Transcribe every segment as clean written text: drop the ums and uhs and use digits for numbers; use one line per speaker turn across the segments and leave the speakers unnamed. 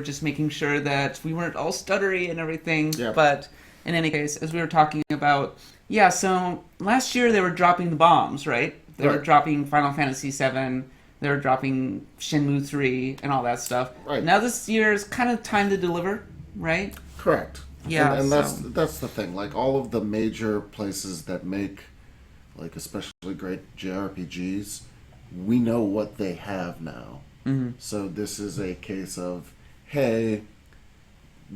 just making sure that we weren't all stuttery and everything.
Yeah.
But in any case, as we were talking about, yeah, so last year they were dropping the bombs, right? They were
Right.
dropping Final Fantasy VII, they were dropping Shenmue 3 and all that stuff.
Right.
Now this year is kind of time to deliver, right?
Correct.
Yeah,
and
so-
that's the thing. Like all of the major places that make, like especially great JRPGs, we know what they have now.
Mm-hmm.
So this is a case of, hey,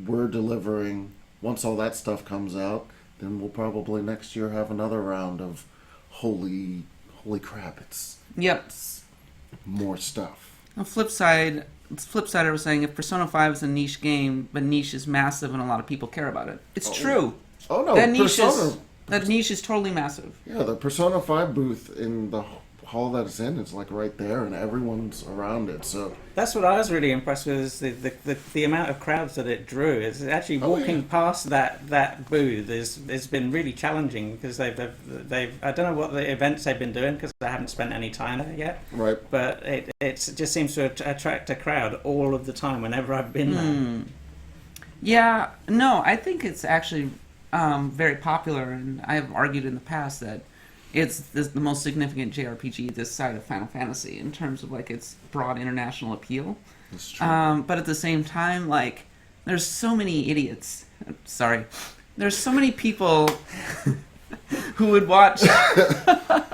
we're delivering. Once all that stuff comes out, then we'll probably next year have another round of holy crap!
Yep.
It's more stuff.
On the flip side, I was saying if Persona 5 is a niche game, but niche is massive and a lot of people care about it. It's true.
Oh no,
That
Persona.
niche is totally massive.
Yeah, the Persona 5 booth in the hall that it's in is like right there, and everyone's around it. So
That's what I was really impressed with, is the amount of crowds that it drew. It's actually walking past that booth has been really challenging, because they've I don't know what the events they've been doing, because I haven't spent any time there yet.
right.
But it just seems to attract a crowd all of the time whenever I've been there.
Yeah, no, I think it's actually very popular, and I have argued in the past that it's the most significant JRPG this side of Final Fantasy in terms of like its broad international appeal.
That's true.
But at the same time, like, there's so many idiots. Sorry, there's so many people who would watch that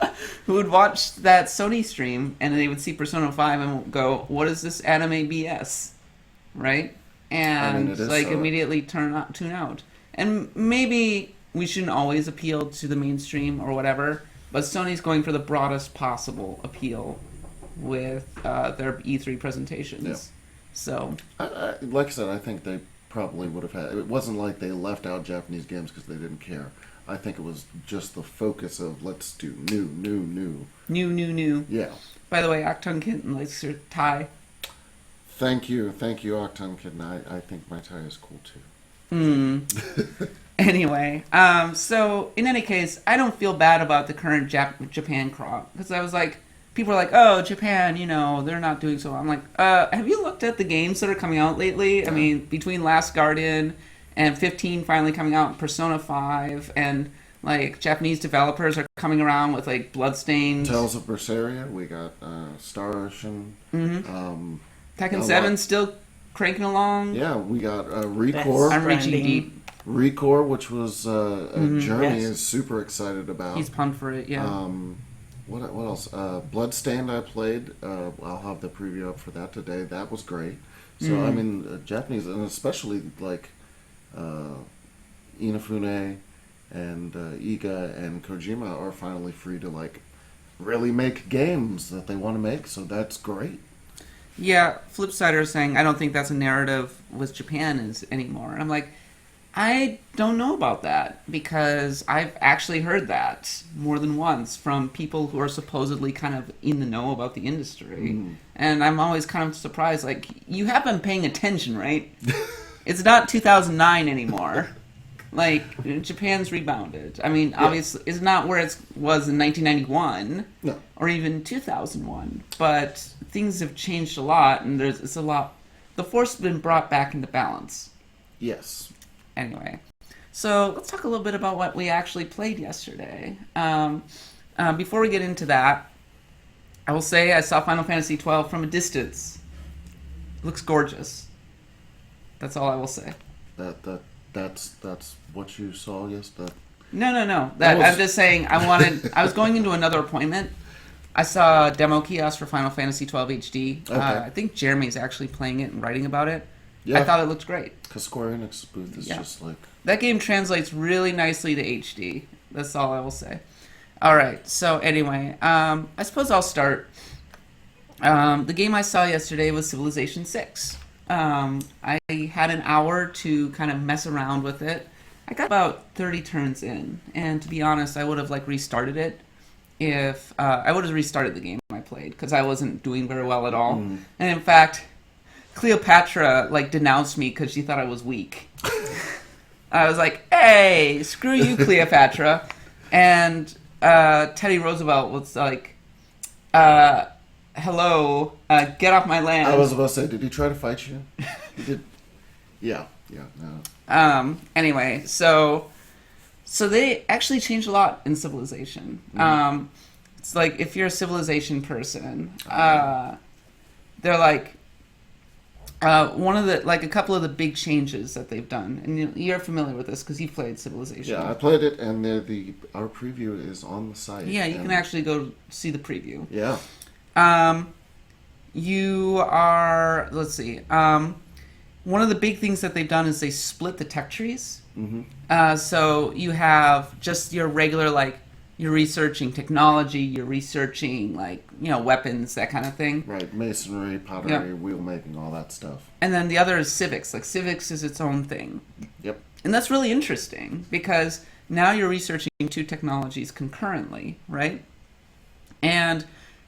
Sony stream, and they would see Persona 5 and go, "What is this anime BS?" Right? And
it is
like
so.
immediately tune out. And maybe we shouldn't always appeal to the mainstream or whatever, but Sony's going for the broadest possible appeal with their E3 presentations.
Yeah.
So
Like I said, I think they probably would have had. It wasn't like they left out Japanese games because they didn't care. I think it was just the focus of let's do new.
new.
Yeah.
By the way, Octone Kitten likes your tie.
Thank you, Octane Kid. And I think my tie is cool too.
Anyway, so in any case, I don't feel bad about the current Japan crop, because I was like, people are like, oh, Japan, they're not doing so well. I'm like, have you looked at the games that are coming out lately? Yeah. I mean, between Last Guardian and 15 finally coming out, Persona 5, and like Japanese developers are coming around with like Bloodstained,
Tales of Berseria. We got Star Ocean.
Tekken 7 still cranking along.
Yeah, we got Recore.
I'm reaching deep.
Recore, which was Jeremy
Yes.
is super excited about.
He's pumped for it, yeah.
What else? Bloodstained I played. I'll have the preview up for that today. That was great. So I mean, Japanese, and especially like Inafune and Iga and Kojima are finally free to like really make games that they want to make. So that's great.
Yeah, Flipsider is saying, I don't think that's a narrative with Japan is anymore. And I'm like, I don't know about that, because I've actually heard that more than once from people who are supposedly kind of in the know about the industry. And I'm always kind of surprised, like, you have been paying attention, right? It's not 2009 anymore. Like, Japan's rebounded. I mean, obviously, it's not where it was in 1991
No.
or even 2001, but things have changed a lot, and it's a lot. The force has been brought back into balance.
Yes.
Anyway, so let's talk a little bit about what we actually played yesterday. Before we get into that, I will say I saw Final Fantasy XII from a distance. It looks gorgeous. That's all I will say.
That's what you saw yesterday.
No.
That was-
I'm just saying I was going into another appointment. I saw a demo kiosk for Final Fantasy XII HD.
Okay.
I think Jeremy's actually playing it and writing about it.
Yeah.
I thought it looked great.
Because Square Enix booth is just like...
That game translates really nicely to HD. That's all I will say. All right. So anyway, I suppose I'll start. The game I saw yesterday was Civilization 6. I had an hour to kind of mess around with it. I got about 30 turns in, and to be honest, I would have like restarted it if I would have restarted the game I played, because I wasn't doing very well at all. And in fact, Cleopatra like denounced me because she thought I was weak. I was like, "Hey, screw you, Cleopatra," and Teddy Roosevelt was like, hello, get off my land.
I was about to say, did he try to fight you? He did. Yeah, no.
Anyway, so they actually changed a lot in Civilization. It's like if you're a Civilization person, they're like one of the like a couple of the big changes that they've done, and you're familiar with this because you've played Civilization.
Yeah, I played it, and our preview is on the site.
Yeah, you can actually go see the preview.
Yeah.
You are, let's see. One of the big things that they've done is they split the tech trees. So you have just your regular, like, you're researching technology, you're researching, like, weapons, that kind of thing.
Right, masonry, pottery, wheel making, all that stuff.
And then the other is civics. Like, civics is its own thing.
Yep.
And that's really interesting because now you're researching two technologies concurrently, right? And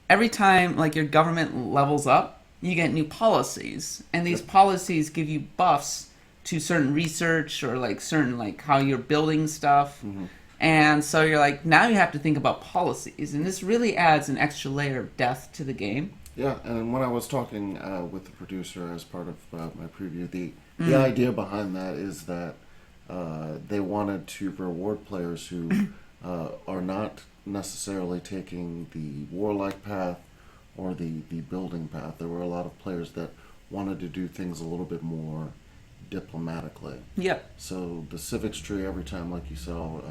every time, like, your government levels up, you get new policies. And these policies give you buffs to certain research or, like, certain, like, how you're building stuff. And so you're like, now you have to think about policies. And this really adds an extra layer of depth to the game.
Yeah, and when I was talking with the producer as part of my preview, the idea behind that is that they wanted to reward players who are not necessarily taking the warlike path or the building path. There were a lot of players that wanted to do things a little bit more diplomatically.
Yep.
So the civics tree, every time, like you saw,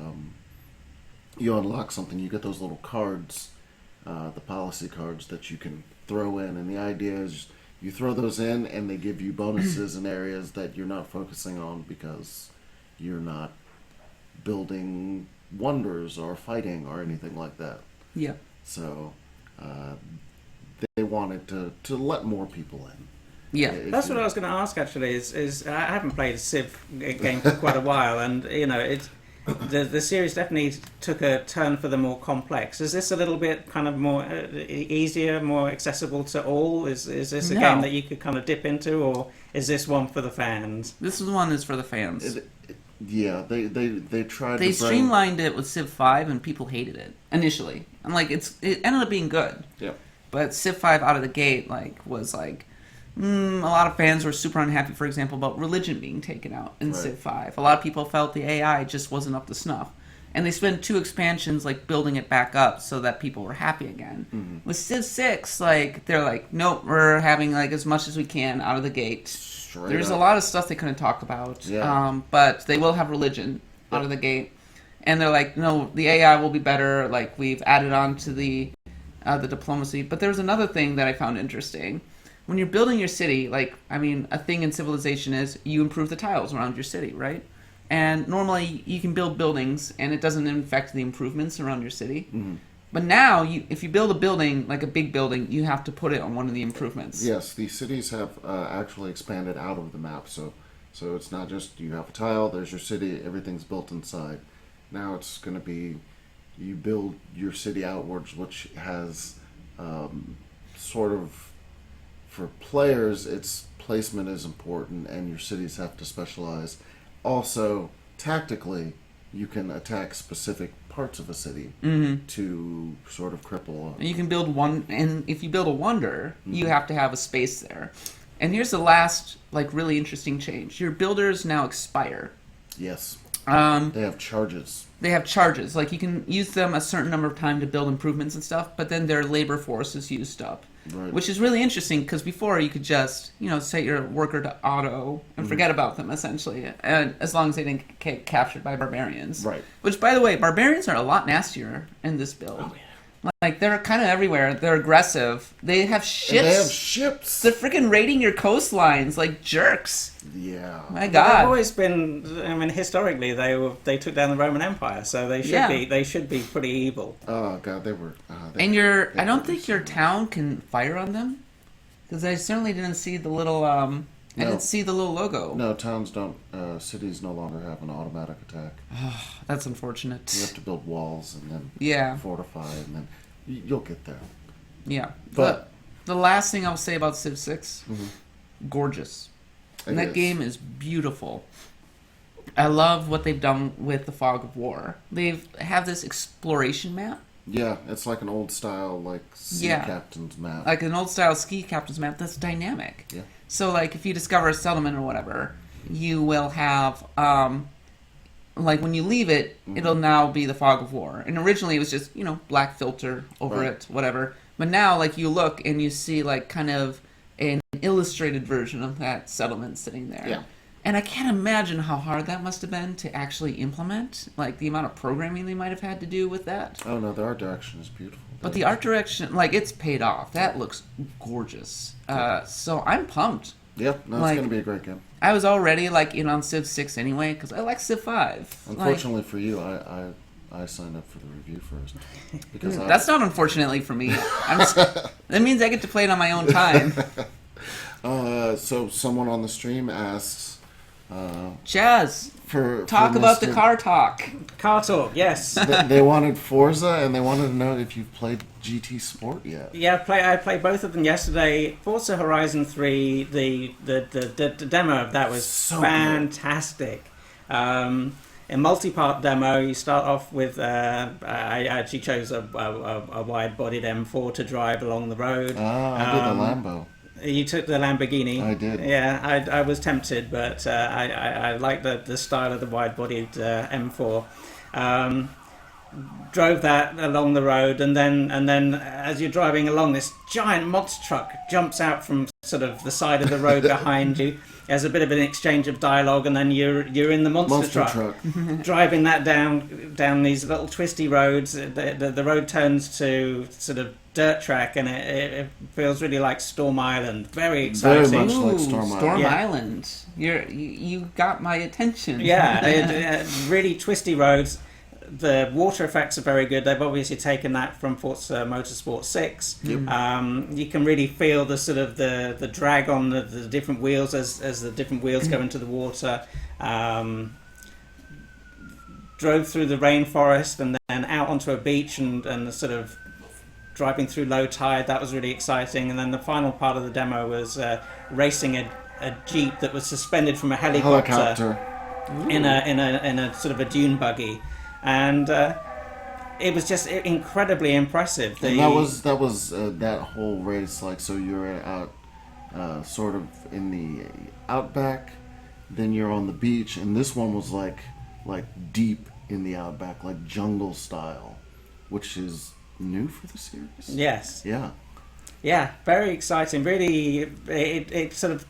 you unlock something, you get those little cards, the policy cards that you can throw in, and the idea is you throw those in and they give you bonuses in areas that you're not focusing on because you're not building wonders or fighting or anything like that.
Yeah.
So they wanted to let more people in.
Yeah.
That's what I was going to ask. Actually, is I haven't played a Civ game for quite a while, and it's the series definitely took a turn for the more complex. Is this a little bit kind of more easier, more accessible to all? Is this a game that you could kind of dip into, or is this one for the fans?
This one is for the fans.
Yeah, they tried.
They streamlined it with Civ 5, and people hated it initially. And like it ended up being good.
Yeah.
But Civ 5 out of the gate was like. A lot of fans were super unhappy, for example, about religion being taken out in Civ 5. A lot of people felt the AI just wasn't up to snuff. And they spent 2 expansions like building it back up so that people were happy again. With Civ 6, like they're like, nope, we're having like as much as we can out of the gate. There's a lot of stuff they couldn't talk about.
Yeah.
But they will have religion out of the gate. And they're like, no, the AI will be better. Like we've added on to the diplomacy. But there's another thing that I found interesting. When you're building your city, like, I mean, a thing in Civilization is you improve the tiles around your city, right? And normally you can build buildings and it doesn't affect the improvements around your city. But now, if you build a building, like a big building, you have to put it on one of the improvements.
Yes, the cities have actually expanded out of the map, so it's not just you have a tile, there's your city, everything's built inside. Now it's going to be you build your city outwards, which has sort of... For players, its placement is important, and your cities have to specialize. Also, tactically, you can attack specific parts of a city to sort of cripple.
And you can build one, and if you build a wonder, you have to have a space there. And here's the last, like, really interesting change. Your builders now expire.
Yes. They have charges.
They have charges. Like, you can use them a certain number of time to build improvements and stuff, but then their labor force is used up.
Right.
Which is really interesting because before you could just, set your worker to auto and forget about them, essentially, and as long as they didn't get captured by barbarians.
Right.
Which, by the way, barbarians are a lot nastier in this build. Oh, yeah. Like, they're kind of everywhere. They're aggressive. They have ships.
And they have ships.
They're freaking raiding your coastlines like jerks.
Yeah.
My God.
They've always been. I mean, historically, they took down the Roman Empire, so they should be pretty evil.
Oh God, they were.
I don't think your town can fire on them, because I certainly didn't see the little. I didn't see the little logo.
No, towns don't. Cities no longer have an automatic attack.
That's unfortunate.
You have to build walls and then fortify, and then you'll get there.
Yeah, but the last thing I'll say about Civ 6, gorgeous. And that game is beautiful. I love what they've done with the Fog of War. They have this exploration map
Yeah, it's like an old style, like sea
Yeah.
captain's map.
Like an old style ski captain's map that's dynamic.
Yeah.
So like if you discover a settlement or whatever, you will have like when you leave it, it'll now be the fog of war. And originally it was just, black filter over
Right.
it, whatever. But now like you look and you see like kind of an illustrated version of that settlement sitting there.
Yeah.
And I can't imagine how hard that must have been to actually implement, like the amount of programming they might have had to do with that.
Oh no, the art direction is beautiful.
But the art direction, like, it's paid off. That looks gorgeous. So I'm pumped.
Yeah, no, it's
like-
going to be a great game.
I was already, like, in on Civ 6 anyway, because I like Civ 5.
Unfortunately for you, I signed up for the review first because
That's not unfortunately for me. That means I get to play it on my own time.
So someone on the stream asks
Jazz,
for
talk about the
Mr.
car talk.
Car talk, yes.
They wanted Forza and they wanted to know if you've played GT Sport yet.
Yeah, I played both of them yesterday. Forza Horizon 3, the demo of that was
So
fantastic. In multi-part demo, you start off with I actually chose a wide-bodied M4 to drive along the road.
I did the Lambo.
You took the Lamborghini.
I did.
Yeah, I was tempted, but I like the style of the wide-bodied M4. Drove that along the road, and then as you're driving along, this giant monster truck jumps out from sort of the side of the road behind you. There's a bit of an exchange of dialogue, and then you're in the monster truck. Driving that down these little twisty roads. The road turns to sort of dirt track, and it feels really like Storm Island. Very exciting.
Very much like Storm Island.
Yeah.
Island. You got my attention.
Yeah, really twisty roads. The water effects are very good. They've obviously taken that from Forza Motorsport 6.
Yep.
You can really feel the sort of the drag on the different wheels as the different wheels go into the water. Drove through the rainforest and then out onto a beach and sort of driving through low tide. That was really exciting. And then the final part of the demo was racing a Jeep that was suspended from a helicopter. in a sort of a dune buggy, and it was just incredibly impressive.
And that was that whole race. Like, so you're out, sort of in the outback, then you're on the beach, and this one was like deep in the outback, like jungle style, which is new for the series.
Yes.
Yeah.
Very exciting. Really, it sort of.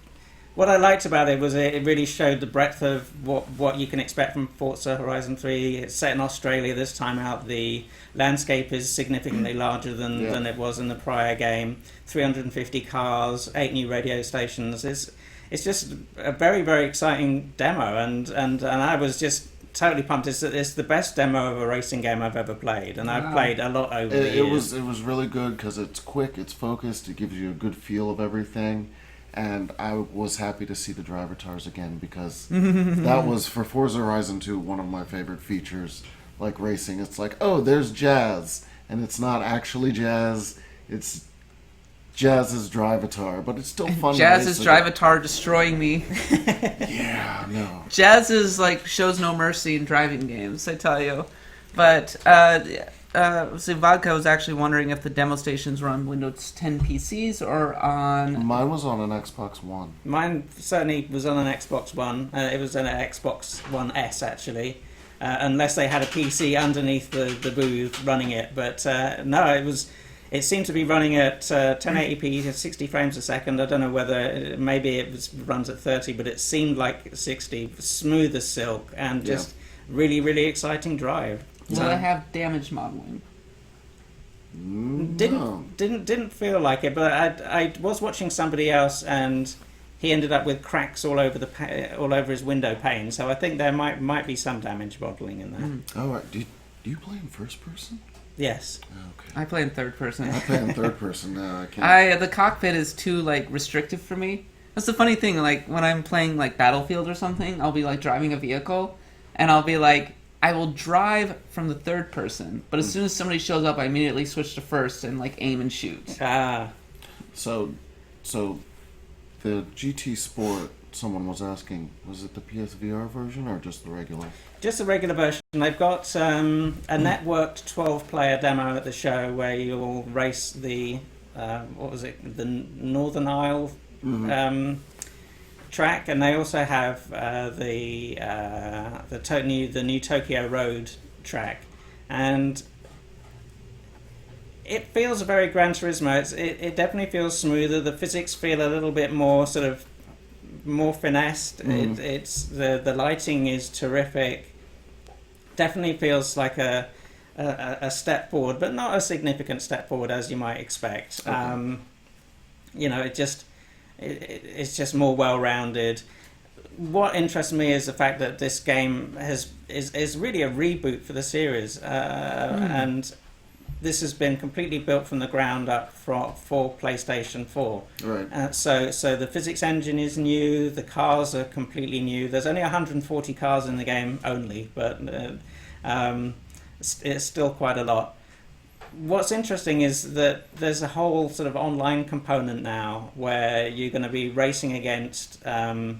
What I liked about it was it really showed the breadth of what you can expect from Forza Horizon 3. It's set in Australia this time out. The landscape is significantly larger than it was in the prior game. 350 cars, 8 new radio stations. It's just a very, very exciting demo, and I was just totally pumped. It's the best demo of a racing game I've ever played, and I've played a lot over the years.
It was really good because it's quick, it's focused, it gives you a good feel of everything. And I was happy to see the driver tars again because that was, for Forza Horizon 2, one of my favorite features. Like racing, it's like, oh, there's Jazz, and it's not actually Jazz, it's Jazz's drivatar, but it's still fun.
Jazz's
racing.
drivatar destroying me.
Yeah, no.
Jazz's shows no mercy in driving games, I tell you. But see, Vodka was actually wondering if the demo stations were on Windows 10 PCs or on.
Mine was on an Xbox One.
Mine certainly was on an Xbox One. It was an Xbox One S, actually. Unless they had a PC underneath the booth running it. But no, it seemed to be running at 1080p, 60 frames a second. I don't know whether, maybe it runs at 30, but it seemed like 60, smooth as silk, and just really, really exciting drive.
Will it have damage modeling?
No.
Didn't feel like it, but I was watching somebody else, and he ended up with cracks all over all over his window pane. So I think there might be some damage modeling in there.
Oh, right. Do you play in first person?
Yes.
Okay.
I play in third person.
I play in third person now. I can't.
The cockpit is too restrictive for me. That's the funny thing. When I'm playing Battlefield or something, I'll be driving a vehicle, and I'll be I will drive from the third person, but as soon as somebody shows up, I immediately switch to first and aim and shoot.
Ah.
So the GT Sport someone was asking, was it the PSVR version or just the regular?
Just the regular version. They've got a networked 12-player demo at the show where you'll race the the Northern Isle track, and they also have the new Tokyo Road track, and it feels very Gran Turismo. It definitely feels smoother. The physics feel a little bit more sort of more finessed. It's the lighting is terrific. Definitely feels like a step forward, but not a significant step forward as you might expect. Okay. It's just more well-rounded. What interests me is the fact that this game is really a reboot for the series, and this has been completely built from the ground up for PlayStation 4.
Right.
So the physics engine is new. The cars are completely new. There's only 140 cars in the game only, but it's still quite a lot. What's interesting is that there's a whole sort of online component now where you're going to be racing against other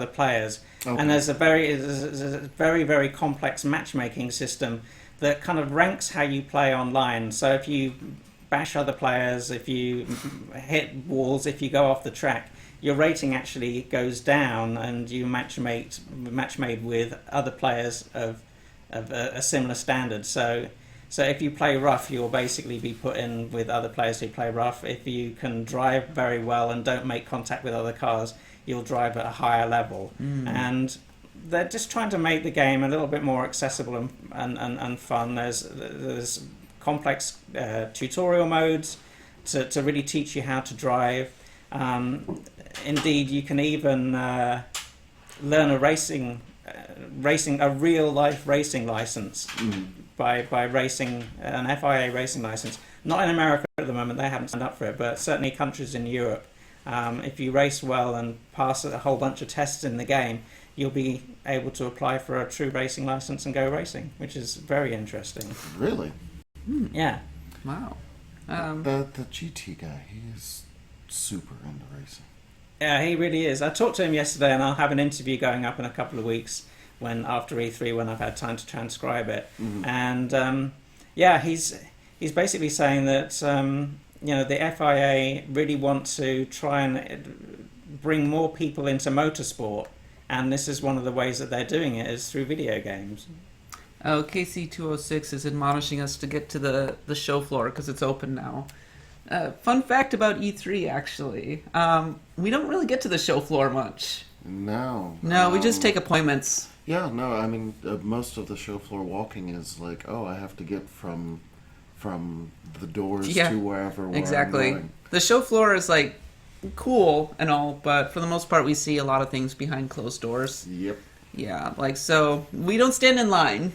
players, okay. And there's a very, very complex matchmaking system that kind of ranks how you play online. So if you bash other players, if you hit walls, if you go off the track, your rating actually goes down, and you match made with other players of a similar standard. So if you play rough, you'll basically be put in with other players who play rough. If you can drive very well and don't make contact with other cars, you'll drive at a higher level. And they're just trying to make the game a little bit more accessible and fun. There's complex tutorial modes to really teach you how to drive. Indeed, you can even learn a real life racing license by racing an FIA racing license. Not in America at the moment; they haven't signed up for it, but certainly countries in Europe. If you race well and pass a whole bunch of tests in the game, you'll be able to apply for a true racing license and go racing, which is very interesting.
Really?
Yeah.
Wow.
The GT guy, he is super into racing.
Yeah, he really is. I talked to him yesterday, and I'll have an interview going up in a couple of weeks after E3 when I've had time to transcribe it. And he's basically saying that the FIA really want to try and bring more people into motorsport, and this is one of the ways that they're doing it is through video games.
Oh, KC206 is admonishing us to get to the show floor because it's open now. Fun fact about E3, actually. We don't really get to the show floor much.
No.
No, we just take appointments.
Yeah, no, I mean, most of the show floor walking is like, I have to get from the doors to wherever
exactly.
I'm going.
The show floor is like cool and all, but for the most part we see a lot of things behind closed doors.
Yep.
Yeah, so we don't stand in line.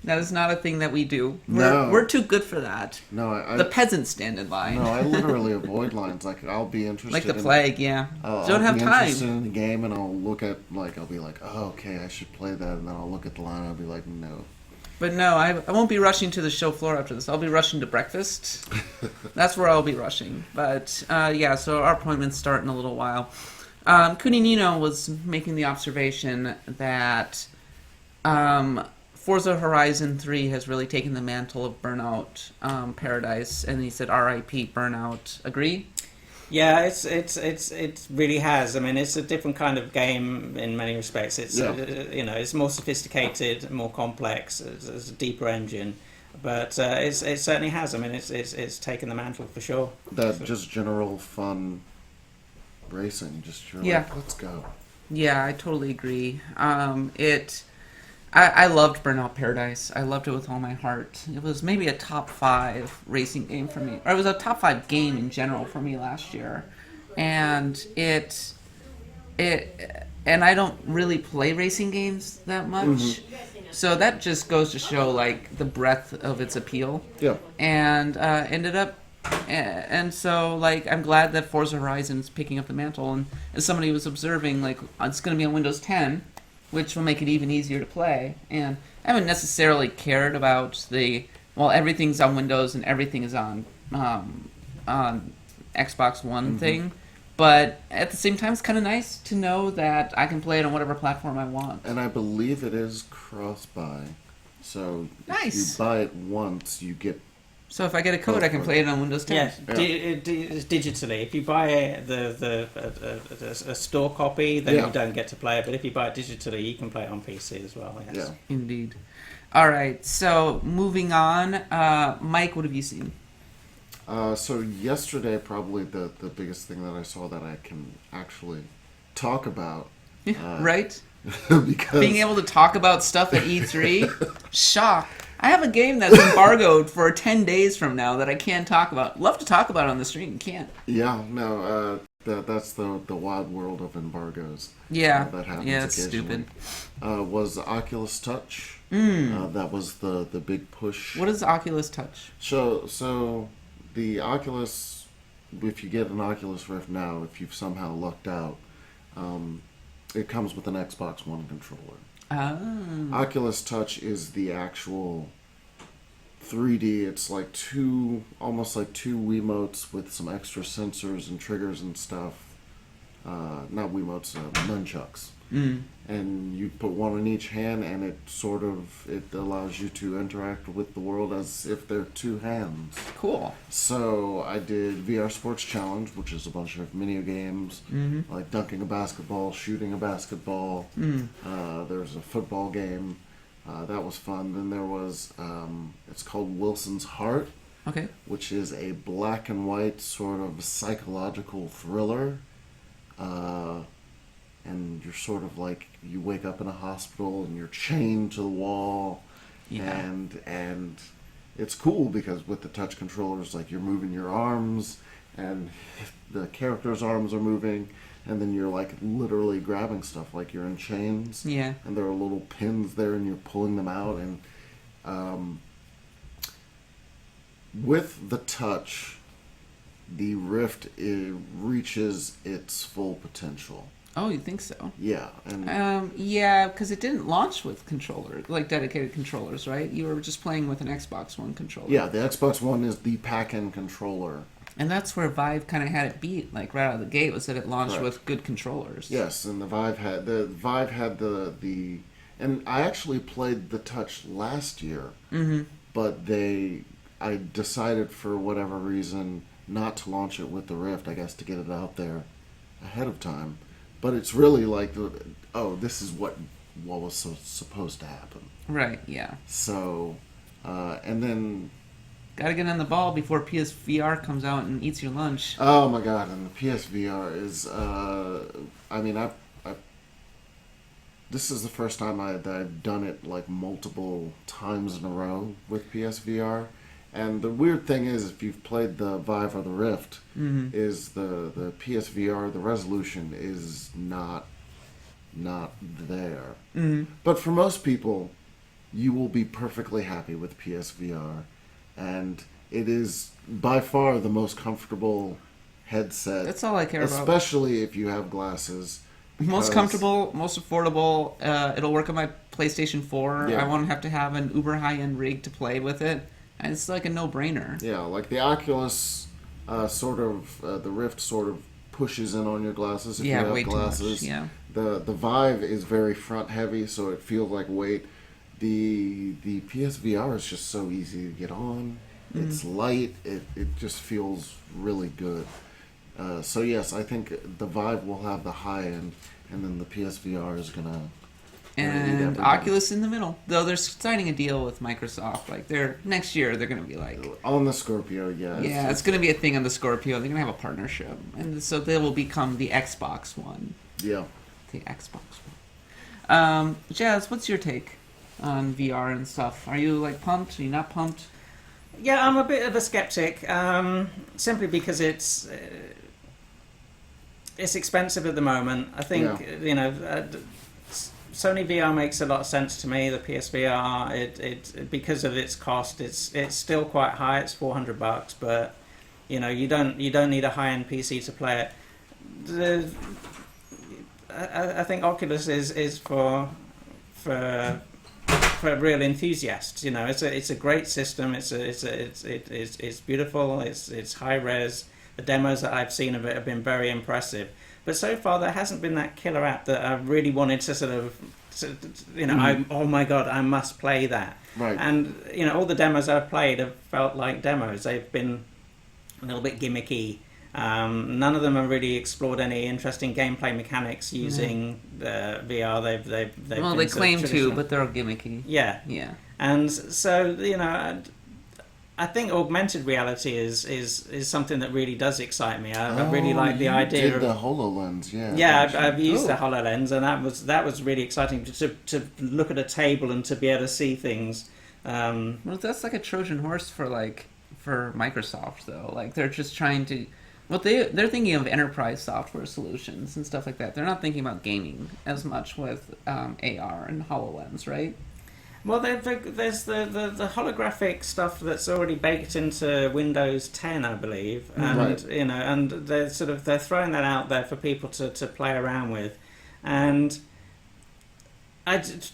That is not a thing that we do. We're too good for that.
No,
the peasants stand in line.
No, I literally avoid lines. Like, I'll be interested.
Like the plague, yeah.
Don't have time. I'll be interested in the game, and I'll look at I'll be like, okay, I should play that, and then I'll look at the line, and I'll be like, no.
But no, I won't be rushing to the show floor after this. I'll be rushing to breakfast. That's where I'll be rushing. But so our appointments start in a little while. Kuninino was making the observation that Forza Horizon 3 has really taken the mantle of Burnout Paradise, and he said R.I.P. Burnout. Agree?
Yeah, it really has. I mean, it's a different kind of game in many respects. It's it's more sophisticated, more complex. It's a deeper engine, but it certainly has. I mean, it's taken the mantle for sure.
Just general fun racing. Just like, let's go.
Yeah, I totally agree. I loved Burnout Paradise. I loved it with all my heart. It was maybe a top 5 racing game for me. Or it was a top 5 game in general for me last year. And and I don't really play racing games that much. Mm-hmm. So that just goes to show like the breadth of its appeal.
Yeah.
And so like I'm glad that Forza Horizon is picking up the mantle, and as somebody was observing, like it's going to be on Windows 10, which will make it even easier to play. And I haven't necessarily cared about everything's on Windows and everything is on Xbox One thing, But at the same time, it's kind of nice to know that I can play it on whatever platform I want.
And I believe it is cross-buy. So if you
Nice.
buy it once, you get...
So if I get a code, I can play it on Windows 10.
Yeah, digitally. If you buy a store copy, then
Yeah.
you don't get to play it. But if you buy it digitally, you can play it on PC as well. Yes.
Yeah.
Indeed. All right. So moving on, Mike, what have you seen?
So yesterday, probably the biggest thing that I saw that I can actually talk about.
Right?
Because...
Being able to talk about stuff at E3? Shock. I have a game that's embargoed for 10 days from now that I can't talk about. Love to talk about it on the stream. Can't.
Yeah, no, that's the wild world of embargoes.
Yeah.
That happens
Yeah, it's
occasionally.
stupid.
Was Oculus Touch. That was the big push.
What is Oculus Touch?
So the Oculus, if you get an Oculus Rift now, if you've somehow lucked out, it comes with an Xbox One controller.
Oh.
Oculus Touch is the actual 3D. It's like almost like two Wiimotes with some extra sensors and triggers and stuff. Not Wiimotes, nunchucks. And you put one in each hand, and it allows you to interact with the world as if they're two hands.
Cool.
So I did VR Sports Challenge, which is a bunch of mini games, like dunking a basketball, shooting a basketball. There's a football game. That was fun. Then there was, it's called Wilson's Heart,
Okay.
which is a black and white sort of psychological thriller. And you're sort of like, you wake up in a hospital and you're chained to the wall.
Yeah.
And it's cool because with the touch controllers, like, you're moving your arms and the character's arms are moving, and then you're like literally grabbing stuff like you're in chains.
Yeah.
And there are little pins there and you're pulling them out. And with the touch, the Rift, it reaches its full potential.
Oh, you think so?
Yeah, and
Yeah, because it didn't launch with controller, like dedicated controllers, right? You were just playing with an Xbox One controller.
yeah, the Xbox One is the pack-in controller.
And that's where Vive kind of had it beat, like right out of the gate, was that it launched
Correct.
with good controllers.
Yes, and the Vive had the and I actually played the Touch last year, but I decided for whatever reason not to launch it with the Rift. I guess to get it out there ahead of time. But it's really like, this is what was supposed to happen.
Right, yeah.
So, and then,
Gotta get on the ball before PSVR comes out and eats your lunch.
oh my god, and the PSVR is, I mean, this is the first time that I've done it like multiple times in a row with PSVR. And the weird thing is, if you've played the Vive or the Rift, is the PSVR, the resolution is not there. But for most people, you will be perfectly happy with PSVR. And it is by far the most comfortable headset.
That's all I care about.
Especially if you have glasses.
Most
because-
comfortable, most affordable. It'll work on my PlayStation 4.
Yeah.
I won't have to have an uber high-end rig to play with it. And it's like a no-brainer.
Yeah, like the Oculus the Rift sort of pushes in on your glasses if you have
way
glasses.
too much. Yeah.
The Vive is very front heavy, so it feels like weight. The PSVR is just so easy to get on. It's light. It just feels really good. So yes, I think the Vive will have the high end, and then the PSVR is gonna.
And Oculus in the middle. Though they're signing a deal with Microsoft. Like next year they're gonna be like,
on the Scorpio, yeah.
yeah, it's gonna be a thing on the Scorpio. They're gonna have a partnership, and so they will become the Xbox One.
Yeah.
The Xbox One. Jazz, what's your take on VR and stuff? Are you like pumped? Are you not pumped?
Yeah, I'm a bit of a skeptic, simply because it's expensive at the moment. I think Sony VR makes a lot of sense to me. The PSVR, it because of its cost, it's still quite high. It's $400, but you don't need a high-end PC to play it. I think Oculus is for real enthusiasts. It's a great system. It's beautiful. It's high res. the demos that I've seen of it have been very impressive. But so far, there hasn't been that killer app that I really wanted to sort of, oh my god, I must play that.
Right.
And all the demos I've played have felt like demos. They've been a little bit gimmicky. None of them have really explored any interesting gameplay mechanics using VR. They've
well,
been
they
sort of
claim to,
traditional.
but they're gimmicky.
Yeah. And so I think augmented reality is something that really does excite me. I really like the idea
did
of
the HoloLens, yeah.
yeah. I've used the HoloLens, and that was really exciting to look at a table and to be able to see things.
Well, that's like a Trojan horse for Microsoft, though. Like they're just trying to. Well, they're thinking of enterprise software solutions and stuff like that. They're not thinking about gaming as much with AR and HoloLens, right?
Well, there's the holographic stuff that's already baked into Windows 10, I believe, and
Right.
and they're throwing that out there for people to play around with, and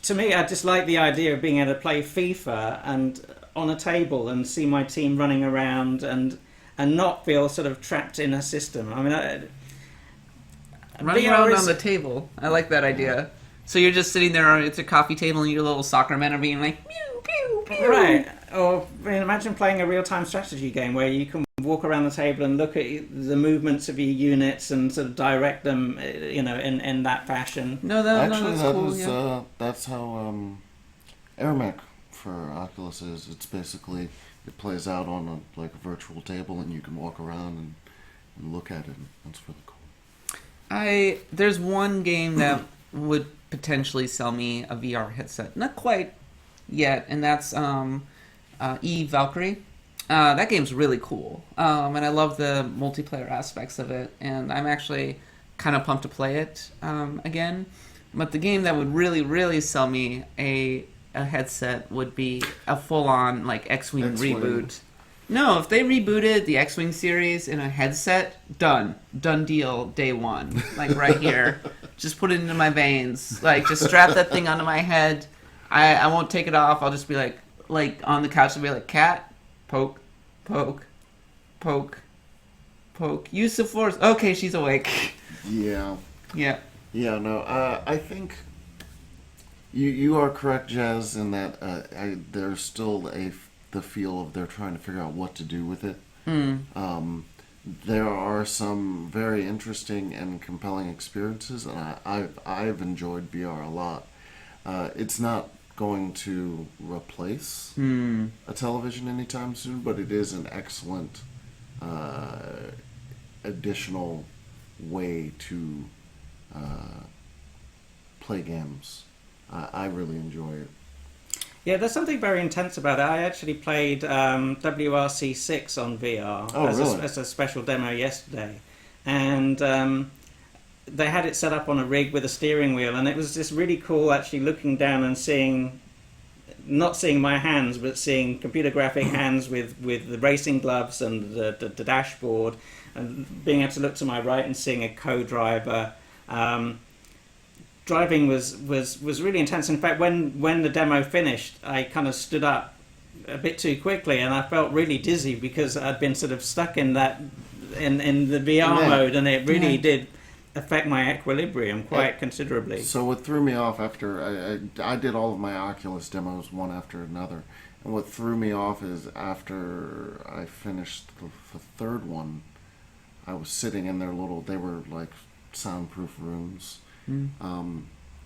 to me, I just like the idea of being able to play FIFA and on a table and see my team running around and not feel sort of trapped in a system. I mean,
Running
VR
around
is-
on the table. I like that idea. So you're just sitting there, it's a coffee table, and your little soccer men are being like, pew, pew, pew.
right. Or imagine playing a real-time strategy game where you can walk around the table and look at the movements of your units and sort of direct them, in that fashion.
No,
Actually,
that's
that
cool.
is
Yeah.
that's how AirMech for Oculus is. It's basically it plays out on a virtual table, and you can walk around and look at it. That's really cool.
There's one game that would potentially sell me a VR headset. Not quite yet, and that's Eve Valkyrie. That game's really cool, and I love the multiplayer aspects of it, and I'm actually kind of pumped to play it again. But the game that would really, really sell me a headset would be a full-on X-Wing
X-Wing.
reboot. No, if they rebooted the X-Wing series in a headset, done deal, day one, right here. Just put it into my veins, just strap that thing onto my head. I won't take it off. I'll just be like on the couch and be like, cat, poke, poke, poke, poke. Use the force. Okay, she's awake.
Yeah.
Yeah.
Yeah. No. I think you are correct, Jazz, in that there's still the feel of they're trying to figure out what to do with it. There are some very interesting and compelling experiences, and I've enjoyed VR a lot. It's not going to replace a television anytime soon, but it is an excellent additional way to play games. I really enjoy it.
Yeah, there's something very intense about it. I actually played WRC6 on VR
really?
as a special demo yesterday. And they had it set up on a rig with a steering wheel, and it was just really cool actually looking down and not seeing my hands, but seeing computer graphic hands with the racing gloves and the dashboard, and being able to look to my right and seeing a co-driver. Driving was really intense. In fact, when the demo finished, I kind of stood up a bit too quickly, and I felt really dizzy because I'd been sort of stuck in that in the VR mode, and it really did affect my equilibrium quite considerably.
So what threw me off after I did all of my Oculus demos one after another, and what threw me off is after I finished the third one, I was sitting in their they were like soundproof rooms.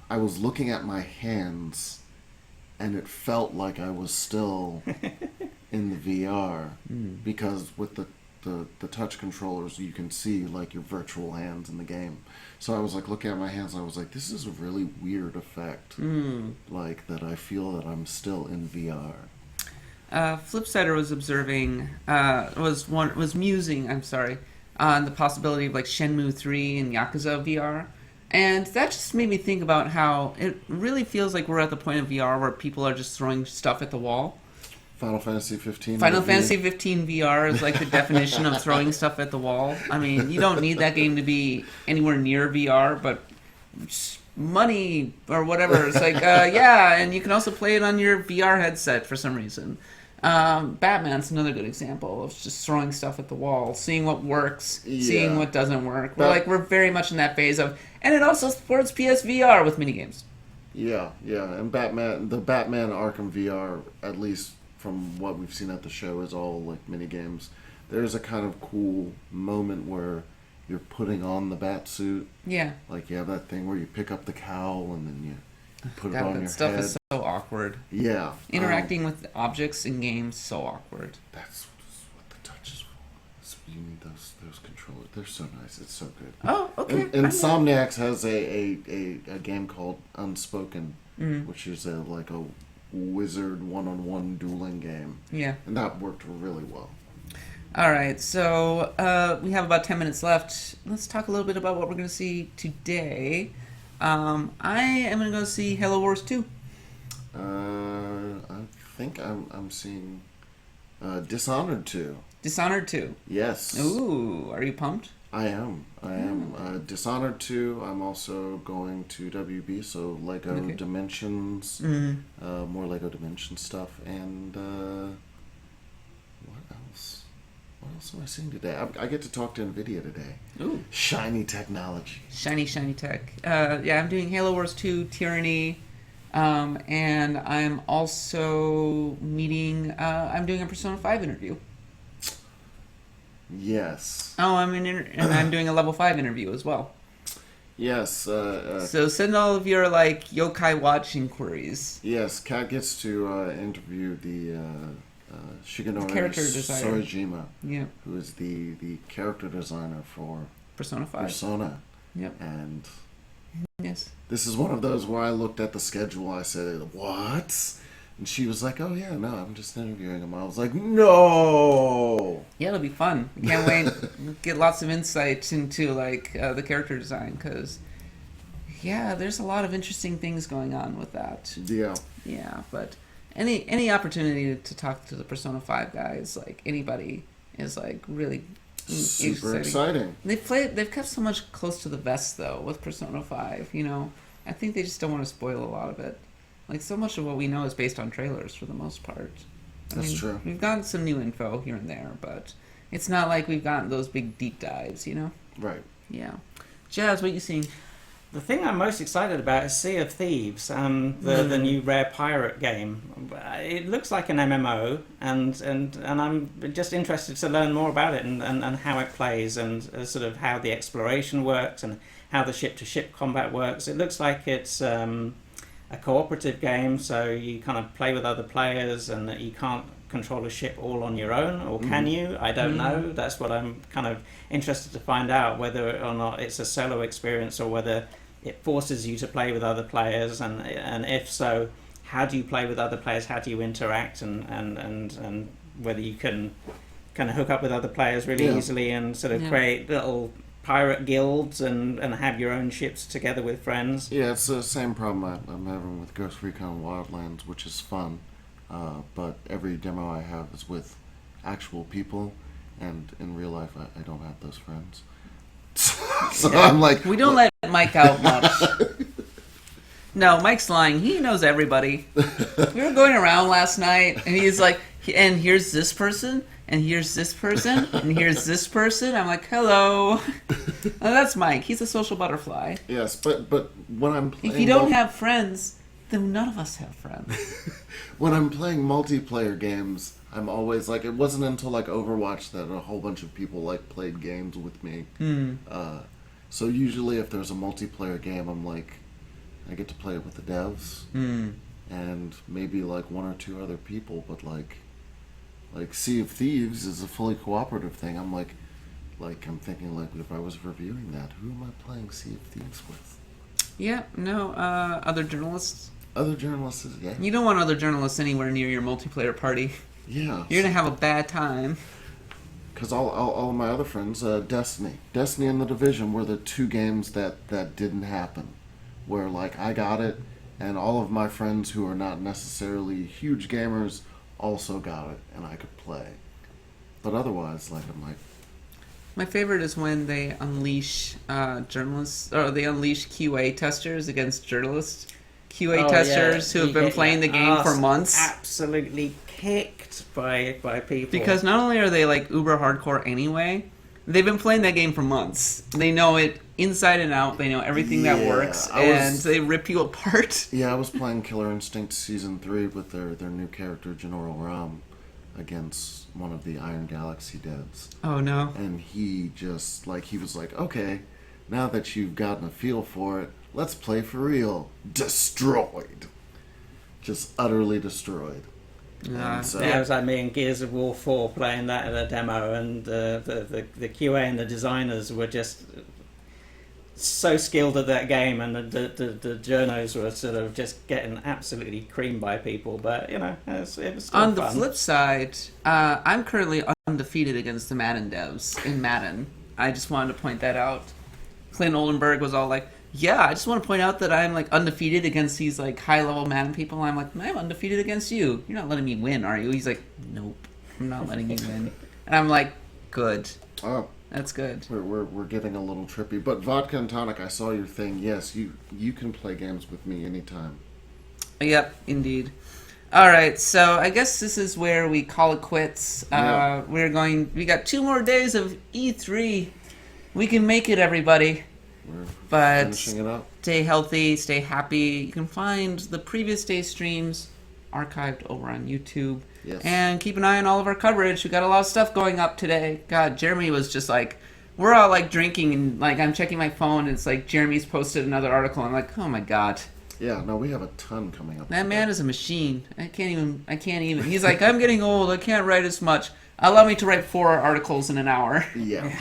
I was looking at my hands, and it felt like I was still in the VR because with the touch controllers you can see your virtual hands in the game. So I was looking at my hands, and I was like, this is a really weird effect, that I feel that I'm still in VR.
Flipsider was observing, was musing, on the possibility of Shenmue 3 and Yakuza VR. And that just made me think about how it really feels like we're at the point of VR where people are just throwing stuff at the wall.
Final Fantasy 15.
Final Fantasy 15 VR is the definition of throwing stuff at the wall. I mean, you don't need that game to be anywhere near VR, but money or whatever. It's and you can also play it on your VR headset for some reason. Batman's another good example of just throwing stuff at the wall, seeing what works, seeing
Yeah.
what doesn't work.
That-
We're very much in that phase of, and it also supports PSVR with minigames.
Yeah, and the Batman Arkham VR, at least from what we've seen at the show, is all like mini games. There's a kind of cool moment where you're putting on the bat suit.
Yeah.
Like you have that thing where you pick up the cowl and then you put it
God,
on
that
your
stuff
head.
is so awkward.
Yeah.
Interacting with objects in games, so awkward.
That's what the touch is for. You need those controllers. They're so nice. It's so good.
Oh, okay.
And Insomniacs has a game called Unspoken,
Mm.
which is like a wizard one-on-one dueling game.
Yeah.
And that worked really well.
All right, so we have about 10 minutes left. Let's talk a little bit about what we're going to see today. I am going to go see Halo Wars 2.
I think I'm seeing Dishonored 2.
Dishonored 2.
Yes.
Ooh, are you pumped?
I am. Dishonored 2. I'm also going to WB, so Lego
Okay.
Dimensions,
Mm.
more Lego Dimensions stuff, and what else? What else am I seeing today? I get to talk to NVIDIA today.
Ooh.
Shiny technology.
Shiny tech. Yeah, I'm doing Halo Wars 2, Tyranny, and I'm also meeting, I'm doing a Persona 5 interview.
Yes.
Oh, and I'm doing a level 5 interview as well.
Yes.
So send all of your, like, Yokai Watch inquiries.
Yes, Kat gets to interview the Shigenori
character designer.
Sorajima,
Yeah,
who is the character designer for
Persona 5.
Persona.
Yep.
And
Yes.
this is one of those where I looked at the schedule, I said, what? And she was like, oh yeah, no, I'm just interviewing him. I was like, no!
Yeah, it'll be fun. I can't wait. Get lots of insight into, like, the character design, because, yeah, there's a lot of interesting things going on with that.
Yeah.
Yeah, but any opportunity to talk to the Persona 5 guys, like, anybody, is, like, really
Super exciting.
They've kept so much close to the vest, though, with Persona 5, you know? I think they just don't want to spoil a lot of it. Like, so much of what we know is based on trailers, for the most part.
That's true.
We've gotten some new info here and there, but it's not like we've gotten those big deep dives, you know?
Right.
Yeah. Jazz, what you seeing?
The thing I'm most excited about is Sea of Thieves, the new Rare Pirate game. It looks like an MMO, and I'm just interested to learn more about it and how it plays and sort of how the exploration works and how the ship-to-ship combat works. It looks like it's a cooperative game, so you kind of play with other players and that you can't control a ship all on your own, or can you? I don't know. That's what I'm kind of interested to find out, whether or not it's a solo experience or whether it forces you to play with other players, and if so, how do you play with other players? How do you interact, and whether you can kind of hook up with other players really easily and sort of create little pirate guilds and have your own ships together with friends.
Yeah, it's the same problem I'm having with Ghost Recon Wildlands, which is fun, but every demo I have is with actual people, and in real life I don't have those friends. So I'm like...
We don't let Mike out much. No, Mike's lying. He knows everybody. We were going around last night, and he's like, and here's this person, and here's this person, and here's this person. I'm like, hello. Oh, that's Mike. He's a social butterfly.
Yes, but when I'm playing...
If you don't have friends, then none of us have friends.
When I'm playing multiplayer games, I'm always like... It wasn't until like Overwatch that a whole bunch of people like played games with me. So usually if there's a multiplayer game, I'm like... I get to play it with the devs. And maybe like one or two other people, but like Sea of Thieves is a fully cooperative thing. I'm like I'm thinking like if I was reviewing that, who am I playing Sea of Thieves with?
Yeah, no, other journalists.
Other journalists, yeah.
You don't want other journalists anywhere near your multiplayer party.
Yeah.
You're going to have a bad time.
Because all of my other friends, Destiny and The Division were the two games that didn't happen. Where like I got it, and all of my friends who are not necessarily huge gamers also got it, and I could play. But otherwise, like I'm like...
My favorite is when they unleash journalists, or they unleash QA testers against journalists. QA testers who have been playing the game for months.
Absolutely picked by people.
Because not only are they like uber hardcore anyway, they've been playing that game for months. They know it inside and out. They know everything that works, and they rip you apart.
Yeah, I was playing Killer Instinct Season 3 with their new character, General Ram, against one of the Iron Galaxy devs.
Oh, no.
And he just, he was like, okay, now that you've gotten a feel for it, let's play for real. Destroyed. Just utterly destroyed.
Yeah,
So,
Yeah, it was like me and Gears of War 4 playing that at a demo, and the QA and the designers were just so skilled at that game, and the journos were sort of just getting absolutely creamed by people. But it was still
On the
fun.
flip side, I'm currently undefeated against the Madden devs in Madden. I just wanted to point that out. Clint Oldenburg was all like, yeah, I just want to point out that I'm undefeated against these high-level Madden people. I'm like, I'm undefeated against you. You're not letting me win, are you? He's like, nope, I'm not letting you win. And I'm like, good.
oh,
That's good.
we're getting a little trippy. But Vodka and Tonic, I saw your thing. Yes, you can play games with me anytime.
Yep, indeed. All right, so I guess this is where we call it quits.
Yeah.
We got 2 more days of E3. We can make it, everybody.
We're
But
finishing it up.
stay healthy, stay happy. You can find the previous day's streams archived over on YouTube.
Yes.
And keep an eye on all of our coverage. We got a lot of stuff going up today. God, Jeremy was just we're all drinking, and I'm checking my phone, and it's Jeremy's posted another article. I'm like, oh my God.
Yeah, no, we have a ton coming up.
That man is a machine. I can't even. He's like, I'm getting old. I can't write as much. Allow me to write 4 articles in an hour.
Yeah.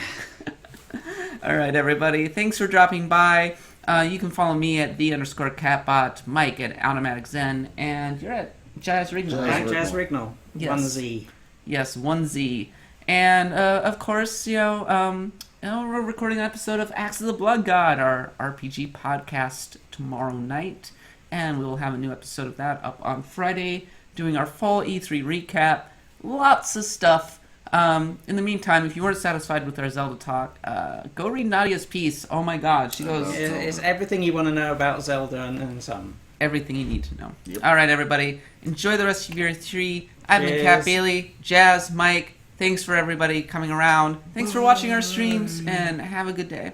All right, everybody. Thanks for dropping by. You can follow me at _catbot, Mike at Automatic Zen, and you're at Jazz Rignall, right?
Jazz Rignall.
Yes.
1Z.
Yes, 1Z. And, of course, we're recording an episode of Axe of the Blood God, our RPG podcast, tomorrow night. And we will have a new episode of that up on Friday, doing our fall E3 recap. Lots of stuff. In the meantime, if you weren't satisfied with our Zelda talk, go read Nadia's piece. Oh my God, she goes
It's everything you want to know about Zelda and some.
everything you need to know.
Yep.
All right, everybody, enjoy the rest of your E3. I've been Kat
Cheers.
Bailey, Jazz, Mike. Thanks for everybody coming around. Thanks for watching our streams, and have a good day.